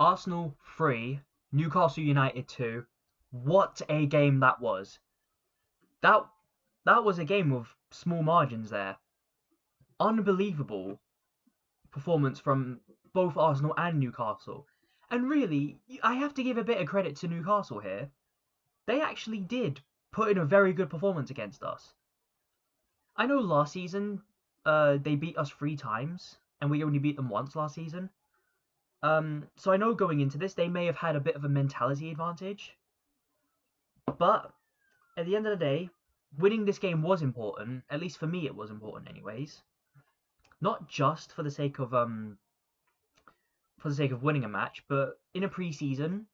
Arsenal 3, Newcastle United 2. What a game that was. That that was a game with small margins there. Unbelievable performance from both Arsenal and Newcastle. And really, I have to give a bit of credit to Newcastle here. They actually did put in a very good performance against us. I know last season they beat us 3 times, and we only beat them once last season. So I know going into this, they may have had a bit of a mentality advantage. But at the end of the day, winning this game was important. At least for me, it was important, anyways. Not just for the sake of winning a match, but in a preseason,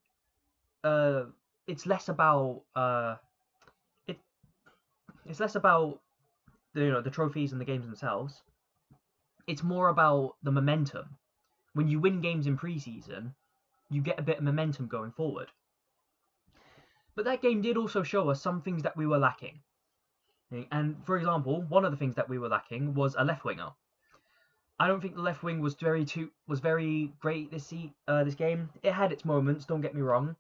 it's less about it's less about the trophies and the games themselves. It's more about the momentum. When you win games in preseason, you get a bit of momentum going forward. But that game did also show us some things that we were lacking. And for example, one of the things that we were lacking was a left winger. I don't think the left wing was very great this game. It had its moments, don't get me wrong,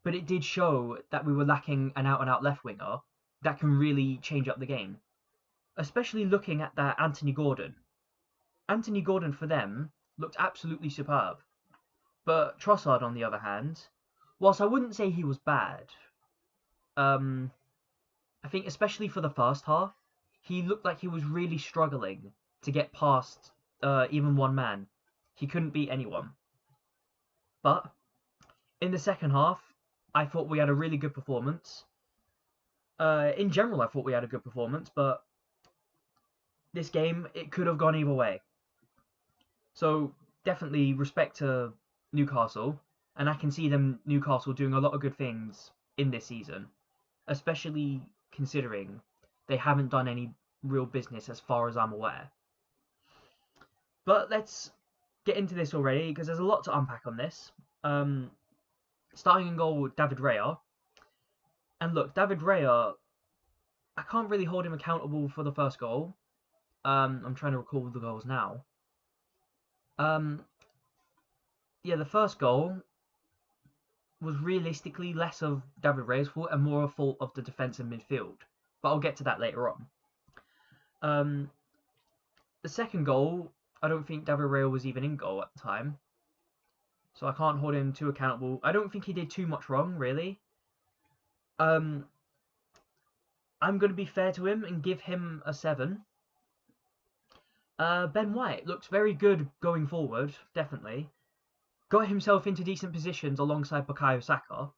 but it did show that we were lacking an out-and-out left winger that can really change up the game. Especially looking at that Anthony Gordon. Anthony Gordon for them looked absolutely superb. But Trossard, on the other hand, whilst I wouldn't say he was bad, I think especially for the first half, he looked like he was really struggling to get past even one man. He couldn't beat anyone. But in the second half, I thought we had a really good performance. In general, I thought we had a good performance, but this game, it could have gone either way. So definitely respect to Newcastle, and I can see Newcastle doing a lot of good things in this season, especially considering they haven't done any real business as far as I'm aware. But let's get into this already, because there's a lot to unpack on this. Starting in goal with David Raya. And look, David Raya, I can't really hold him accountable for the first goal. I'm trying to recall the goals now. Yeah, the first goal was realistically less of David Raya's fault and more a fault of the defensive midfield. But I'll get to that later on. The second goal, I don't think David Raya was even in goal at the time. So I can't hold him too accountable. I don't think he did too much wrong, really. I'm going to be fair to him and give him a 7. Ben White looked very good going forward, definitely. Got himself into decent positions alongside Bukayo Saka.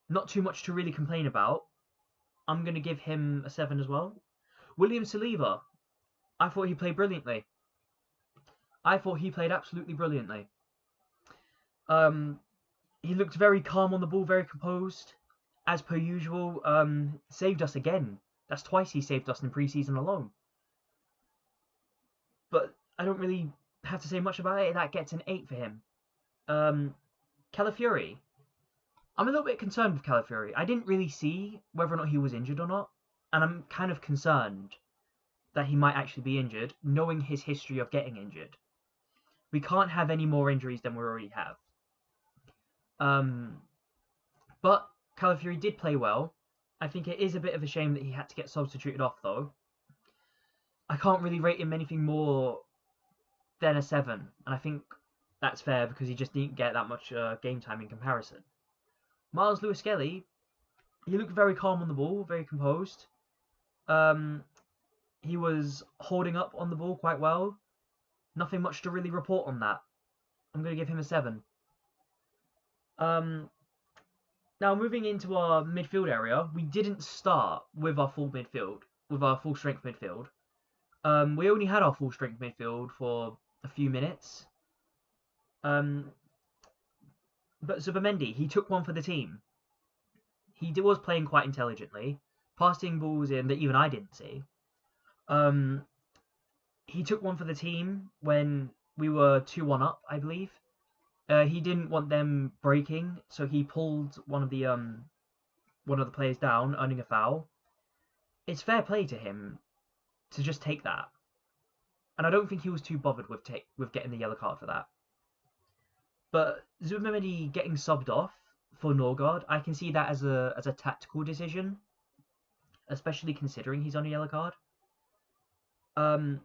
Not too much to really complain about. I'm going to give him a 7 as well. William Saliba, I thought he played brilliantly. I thought he played absolutely brilliantly. He looked very calm on the ball, very composed, as per usual. Saved us again. That's twice he saved us in pre-season alone. But I don't really have to say much about it. That gets an 8 for him. Calafiori. I'm a little bit concerned with Calafiori. I didn't really see whether or not he was injured or not, and I'm kind of concerned that he might actually be injured, knowing his history of getting injured. We can't have any more injuries than we already have. But Calafiori did play well. I think it is a bit of a shame that he had to get substituted off, though. I can't really rate him anything more than a 7, and I think that's fair because he just didn't get that much game time in comparison. Miles Lewis-Skelly, he looked very calm on the ball, very composed. He was holding up on the ball quite well. Nothing much to really report on that. I'm going to give him a 7. Now moving into our midfield area, we didn't start with our full midfield, with our full strength midfield. We only had our full strength midfield for a few minutes. But Zubimendi, he took one for the team. He was playing quite intelligently, passing balls in that even I didn't see. He took one for the team when we were 2-1 up, I believe. He didn't want them breaking, so he pulled one of the players down, earning a foul. It's fair play to him to just take that, and I don't think he was too bothered with getting the yellow card for that. But Zubimendi getting subbed off for Norgard, I can see that as a tactical decision, especially considering he's on a yellow card. Um,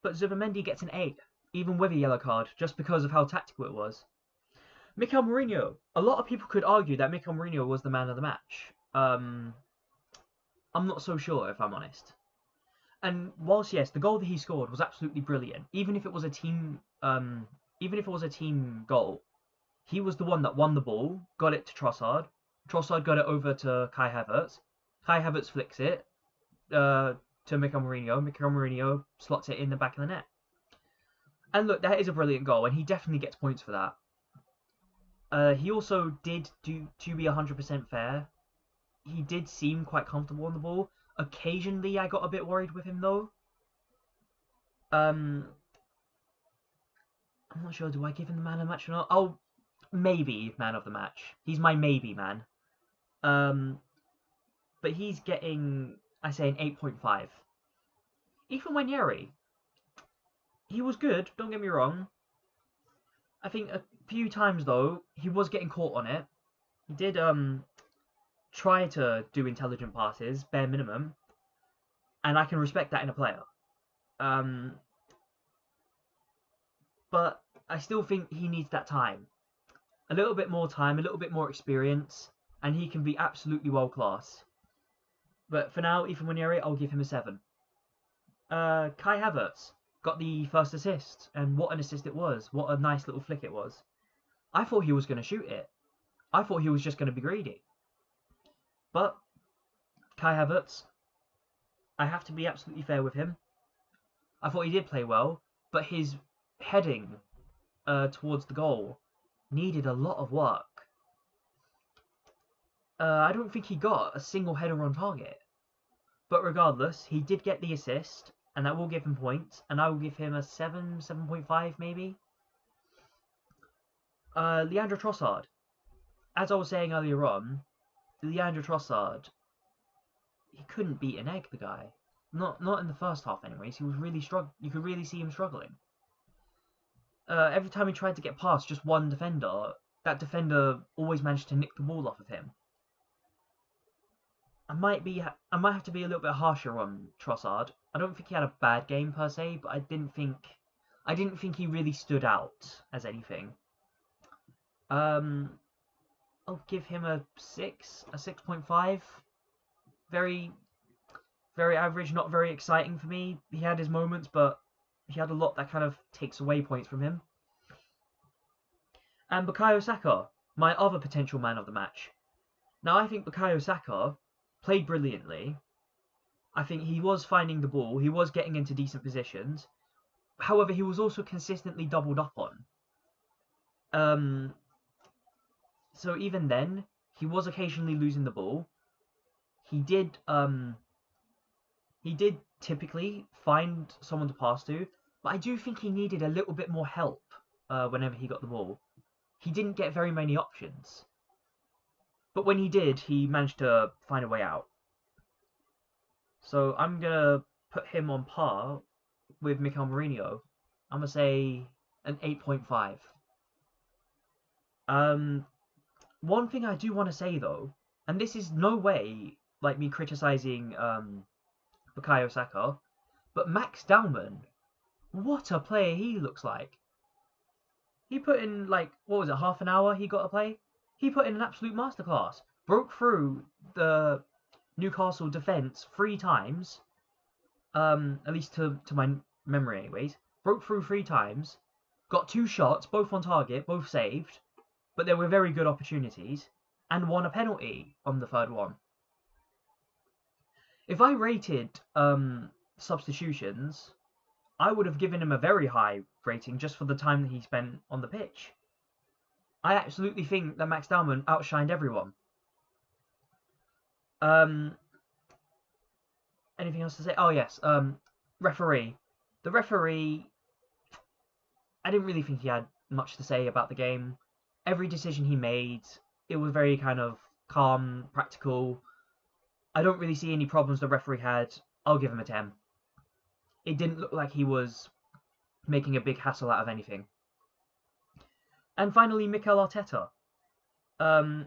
but Zubimendi gets an 8, even with a yellow card, just because of how tactical it was. Mikel Mourinho. A lot of people could argue that Mikel Mourinho was the man of the match. I'm not so sure, if I'm honest. And whilst yes, the goal that he scored was absolutely brilliant, even if it was a team goal, he was the one that won the ball, got it to Trossard. Trossard got it over to Kai Havertz. Kai Havertz flicks it to Mikel Mourinho. Mikel Mourinho slots it in the back of the net. And look, that is a brilliant goal, and he definitely gets points for that. He also did, to be 100% fair, he did seem quite comfortable on the ball. Occasionally, I got a bit worried with him, though. I'm not sure, do I give him the man of the match or not? Oh, maybe man of the match. He's my maybe man. But he's getting, I say, an 8.5. Ethan Wanyeri, he was good, don't get me wrong. I think a few times, though, he was getting caught on it. He did try to do intelligent passes, bare minimum, and I can respect that in a player. But I still think he needs that time. A little bit more time, a little bit more experience, and he can be absolutely world class. But for now, Ethan Wanyeri, I'll give him a 7. Kai Havertz got the first assist, and what an assist it was. What a nice little flick it was. I thought he was going to shoot it. I thought he was just going to be greedy. But Kai Havertz, I have to be absolutely fair with him. I thought he did play well, but his heading towards the goal needed a lot of work. I don't think he got a single header on target. But regardless, he did get the assist, and that will give him points, and I will give him a 7, 7.5 maybe. Leandro Trossard. As I was saying earlier on, Leandro Trossard, he couldn't beat an egg, the guy. Not in the first half anyways, he was really struggling. You could really see him struggling. Every time he tried to get past just one defender, that defender always managed to nick the ball off of him. I might have to be a little bit harsher on Trossard. I don't think he had a bad game per se, but I didn't think he really stood out as anything. I'll give him a 6, a 6.5. Very, very average, not very exciting for me. He had his moments, but he had a lot that kind of takes away points from him. And Bukayo Saka, my other potential man of the match. Now, I think Bukayo Saka played brilliantly. I think he was finding the ball. He was getting into decent positions. However, he was also consistently doubled up on. So even then, he was occasionally losing the ball. He did typically find someone to pass to, but I do think he needed a little bit more help whenever he got the ball. He didn't get very many options. But when he did, he managed to find a way out. So I'm going to put him on par with Mikel Mourinho. I'm going to say an 8.5. One thing I do want to say, though, and this is no way like me criticizing Bukayo Saka, but Max Dowman, what a player he looks like. He put in, like, what was it, half an hour he got to play? He put in an absolute masterclass. Broke through the Newcastle defence 3 times, at least to my memory anyways. Broke through 3 times, got 2 shots, both on target, both saved, but they were very good opportunities, and won a penalty on the 3rd one. If I rated substitutions, I would have given him a very high rating just for the time that he spent on the pitch. I absolutely think that Max Dowman outshined everyone. Anything else to say? Oh yes, referee. The referee, I didn't really think he had much to say about the game. Every decision he made, it was very kind of calm, practical. I don't really see any problems the referee had. I'll give him a 10. It didn't look like he was making a big hassle out of anything. And finally, Mikel Arteta.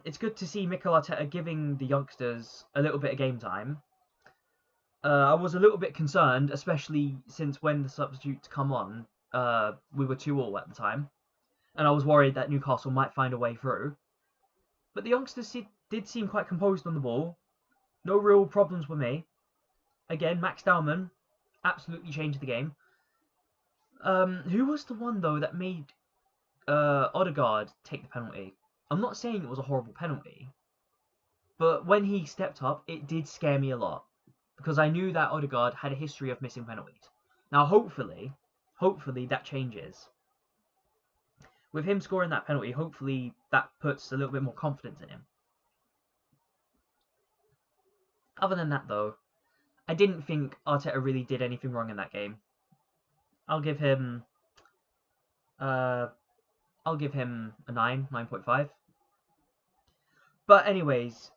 It's good to see Mikel Arteta giving the youngsters a little bit of game time. I was a little bit concerned, especially since when the substitutes come on, we were 2-2 at the time, and I was worried that Newcastle might find a way through. But the youngsters did seem quite composed on the ball. No real problems with me. Again, Max Dowman absolutely changed the game. Who was the one though that made Odegaard take the penalty? I'm not saying it was a horrible penalty, but when he stepped up, it did scare me a lot because I knew that Odegaard had a history of missing penalties. Now, hopefully that changes. With him scoring that penalty, hopefully that puts a little bit more confidence in him. Other than that, though, I didn't think Arteta really did anything wrong in that game. I'll give him a 9.5. But anyways,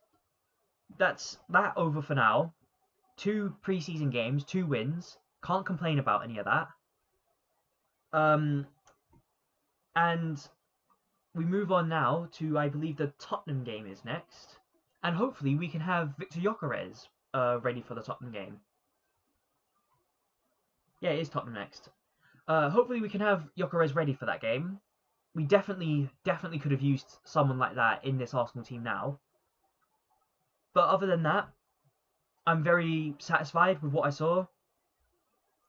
that's that over for now. 2 preseason games, 2 wins. Can't complain about any of that. And we move on now to, I believe, the Tottenham game is next. And hopefully we can have Victor Gyökeres ready for the Tottenham game. Yeah, it is Tottenham next. Hopefully we can have Gyökeres ready for that game. We definitely could have used someone like that in this Arsenal team now. But other than that, I'm very satisfied with what I saw.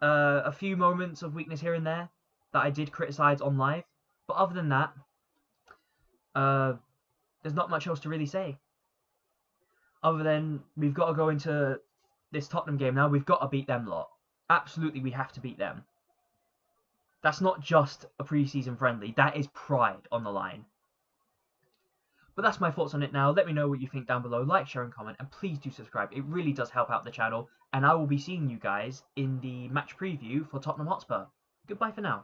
A few moments of weakness here and there that I did criticise on live. But other than that, there's not much else to really say. Other than we've got to go into this Tottenham game now. We've got to beat them lot. Absolutely, we have to beat them. That's not just a pre-season friendly. That is pride on the line. But that's my thoughts on it now. Let me know what you think down below. Like, share, and comment. And please do subscribe. It really does help out the channel. And I will be seeing you guys in the match preview for Tottenham Hotspur. Goodbye for now.